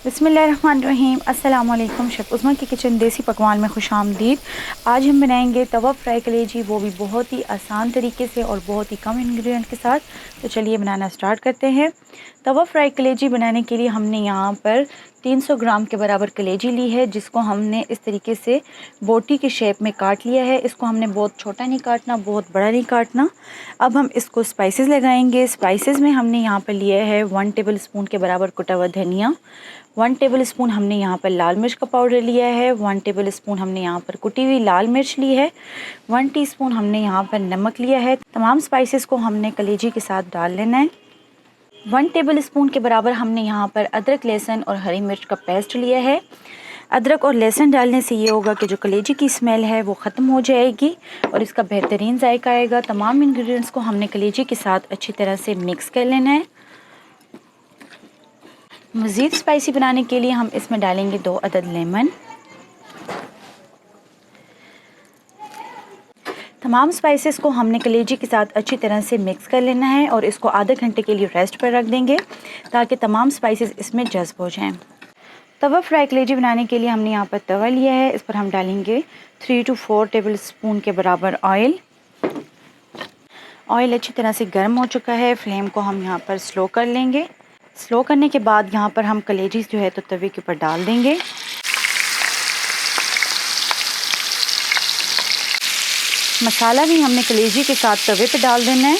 बिस्मिल्लाहिर्रहमानिर्रहीम। अस्सलाम वालेकुम। शेफ़ उस्मा की किचन देसी पकवान में खुशामदीद। आज हम बनाएंगे तवा फ्राई कलेजी, वो भी बहुत ही आसान तरीके से और बहुत ही कम इंग्रेडिएंट के साथ। तो चलिए बनाना स्टार्ट करते हैं। तवा फ्राई कलेजी बनाने के लिए हमने यहाँ पर 300 ग्राम के बराबर कलेजी ली है, जिसको हमने इस तरीके से बोटी के शेप में काट लिया है। इसको हमने बहुत छोटा नहीं काटना, बहुत बड़ा नहीं काटना। अब हम इसको स्पाइसेस लगाएंगे। स्पाइसेस में हमने यहाँ पर लिया है 1 टेबल स्पून के बराबर कुटा हुआ धनिया, 1 टेबल स्पून हमने यहाँ पर लाल मिर्च का पाउडर लिया है, 1 टेबल स्पून हमने यहाँ पर कुटी हुई लाल मिर्च ली है, 1 टीस्पून हमने यहाँ पर नमक लिया है। तमाम स्पाइसेस को हमने कलेजी के साथ डाल लेना है। 1 टेबल स्पून के बराबर हमने यहाँ पर अदरक, लहसुन और हरी मिर्च का पेस्ट लिया है। अदरक और लहसुन डालने से ये होगा कि जो कलेजी की स्मेल है वो ख़त्म हो जाएगी और इसका बेहतरीन जायका आएगा। तमाम इंग्रेडिएंट्स को हमने कलेजी के साथ अच्छी तरह से मिक्स कर लेना है। मज़ीद स्पाइसी बनाने के लिए हम इसमें डालेंगे 2 अदद लेमन। तमाम स्पाइसेस को हमने कलेजी के साथ अच्छी तरह से मिक्स कर लेना है और इसको आधे घंटे के लिए रेस्ट पर रख देंगे ताकि तमाम स्पाइसेस इसमें जज्ब हो जाएं। तवा फ्राई कलेजी बनाने के लिए हमने यहाँ पर तवा लिया है। इस पर हम डालेंगे 3 to 4 टेबल स्पून के बराबर ऑयल। ऑयल अच्छी तरह से गर्म हो चुका है। फ्लेम को हम यहाँ पर स्लो कर लेंगे। स्लो करने के बाद यहाँ पर हम कलेजी जो है तो तवे के ऊपर डाल देंगे। मसाला भी हमने कलेजी के साथ तवे पे डाल देना है।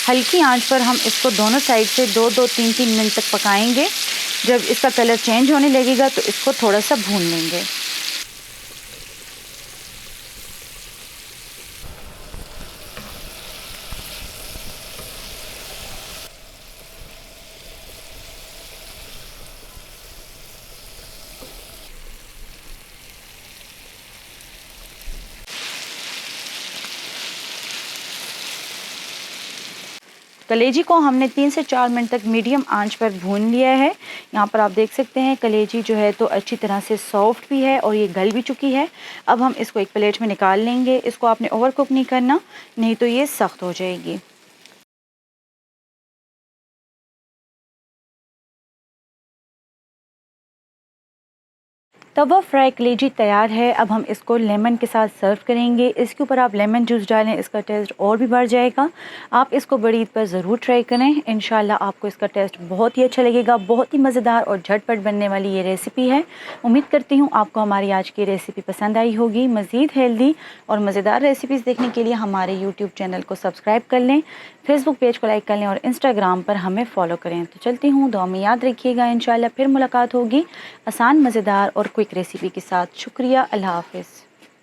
हल्की आंच पर हम इसको दोनों साइड से 2-3 मिनट तक पकाएंगे। जब इसका कलर चेंज होने लगेगा तो इसको थोड़ा सा भून लेंगे। कलेजी को हमने 3 से 4 मिनट तक मीडियम आंच पर भून लिया है। यहाँ पर आप देख सकते हैं कलेजी जो है तो अच्छी तरह से सॉफ्ट भी है और ये गल भी चुकी है। अब हम इसको एक प्लेट में निकाल लेंगे। इसको आपने ओवर कुक नहीं करना, नहीं तो ये सख्त हो जाएगी। तवा फ्राई कलेजी तैयार है। अब हम इसको लेमन के साथ सर्व करेंगे। इसके ऊपर आप लेमन जूस डालें, इसका टेस्ट और भी बढ़ जाएगा। आप इसको बड़ी ईद पर ज़रूर ट्राई करें। इंशाल्लाह आपको इसका टेस्ट बहुत ही अच्छा लगेगा। बहुत ही मज़ेदार और झटपट बनने वाली ये रेसिपी है। उम्मीद करती हूँ आपको हमारी आज की रेसिपी पसंद आई होगी। मज़ीद हेल्दी और मज़ेदार रेसिपीज़ देखने के लिए हमारे यूट्यूब चैनल को सब्सक्राइब कर लें, फेसबुक पेज को लाइक कर लें और इंस्टाग्राम पर हमें फ़ॉलो करें। तो चलती हूँ, दुआ में याद रखिएगा। इंशाल्लाह फिर मुलाकात होगी आसान, मज़ेदार और क्विक रेसिपी के साथ। शुक्रिया। अल्लाह हाफ़िज़।